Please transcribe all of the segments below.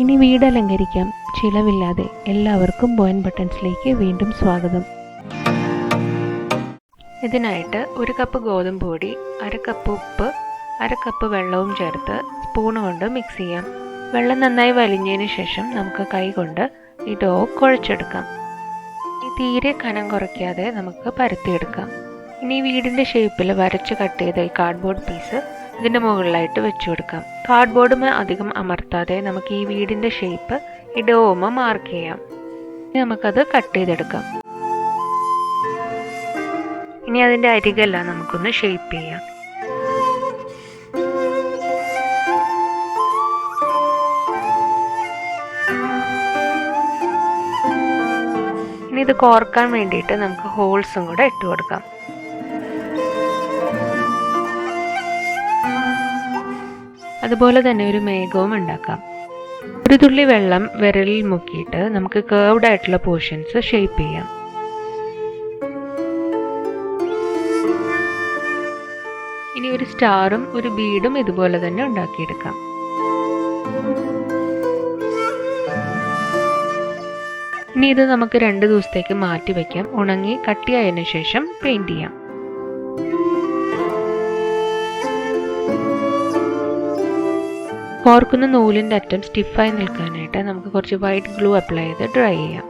ഇനി വീട് അലങ്കരിക്കാം ചിലവില്ലാതെ. എല്ലാവർക്കും ബോയൻ ബട്ടൺസിലേക്ക് വീണ്ടും സ്വാഗതം. ഇതിനായിട്ട് 1 കപ്പ് ഗോതമ്പ് പൊടി, 1/2 കപ്പ് ഉപ്പ്, 1/2 കപ്പ് വെള്ളവും ചേർത്ത് സ്പൂൺ കൊണ്ട് മിക്സ് ചെയ്യാം. വെള്ളം നന്നായി വലിഞ്ഞതിന് ശേഷം നമുക്ക് കൈ കൊണ്ട് ഈ ഡോ കുഴച്ചെടുക്കാം. തീരെ കനം കുറയ്ക്കാതെ നമുക്ക് പരത്തിയെടുക്കാം. ഇനി വീടിൻ്റെ ഷേപ്പിൽ വരച്ച് കട്ട് ചെയ്ത ഈ കാർഡ്ബോർഡ് പീസ് ഇതിൻ്റെ മുകളിലായിട്ട് വെച്ചു കൊടുക്കാം. കാർഡ്ബോർഡുമേ അധികം അമർത്താതെ നമുക്ക് ഈ വീടിൻ്റെ ഷേപ്പ് ഈ ഡോമ മാർക്ക് ചെയ്യാം. ഇനി നമുക്കത് കട്ട് ചെയ്തെടുക്കാം. ഇനി അതിൻ്റെ അരികെല്ലാം നമുക്കൊന്ന് ഷേപ്പ് ചെയ്യാം. ഇനി ഇത് കോർക്കാൻ വേണ്ടിയിട്ട് നമുക്ക് ഹോൾസും കൂടെ ഇട്ട് കൊടുക്കാം. അതുപോലെ തന്നെ ഒരു മേഘവും ഉണ്ടാക്കാം. ഒരു തുള്ളി വെള്ളം വിരലിൽ മുക്കിയിട്ട് നമുക്ക് കർവ്ഡ് ആയിട്ടുള്ള പോർഷൻസ് ഷേപ്പ് ചെയ്യാം. ഇനി ഒരു സ്റ്റാറും ഒരു ബീഡും ഇതുപോലെ തന്നെ ഉണ്ടാക്കിയെടുക്കാം. ഇനി ഇത് നമുക്ക് 2 ദിവസത്തേക്ക് മാറ്റി വയ്ക്കാം. ഉണങ്ങി കട്ടിയായതിനു ശേഷം പെയിന്റ് ചെയ്യാം. കോർക്കുന്ന നൂലിൻ്റെ അറ്റം സ്റ്റിഫായി നിൽക്കാനായിട്ട് നമുക്ക് കുറച്ച് വൈറ്റ് ഗ്ലൂ അപ്ലൈ ചെയ്ത് ഡ്രൈ ചെയ്യാം.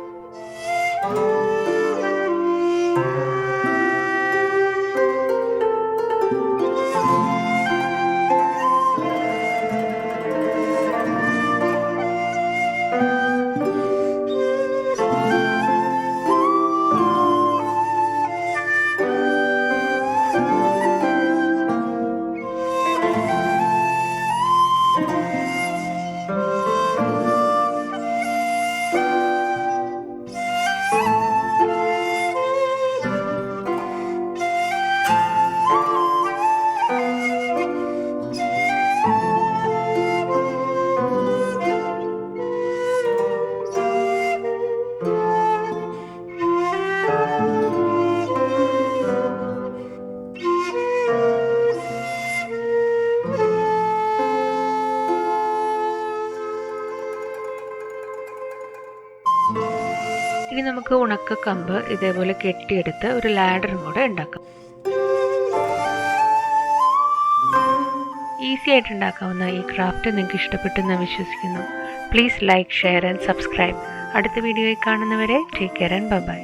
ഇനി നമുക്ക് ഉണക്ക കമ്പ് ഇതേപോലെ കെട്ടിയെടുത്ത് ഒരു ലാഡറും കൂടെ ഉണ്ടാക്കാം. ഈസി ആയിട്ട് ഉണ്ടാക്കാവുന്ന ഈ ക്രാഫ്റ്റ് നിങ്ങൾക്ക് ഇഷ്ടപ്പെട്ടെന്ന് വിശ്വസിക്കുന്നു. Please like, share and subscribe. അടുത്ത വീഡിയോയിൽ കാണുന്നവരെ ടേക്ക് കെയർ ആൻഡ് ബൈ.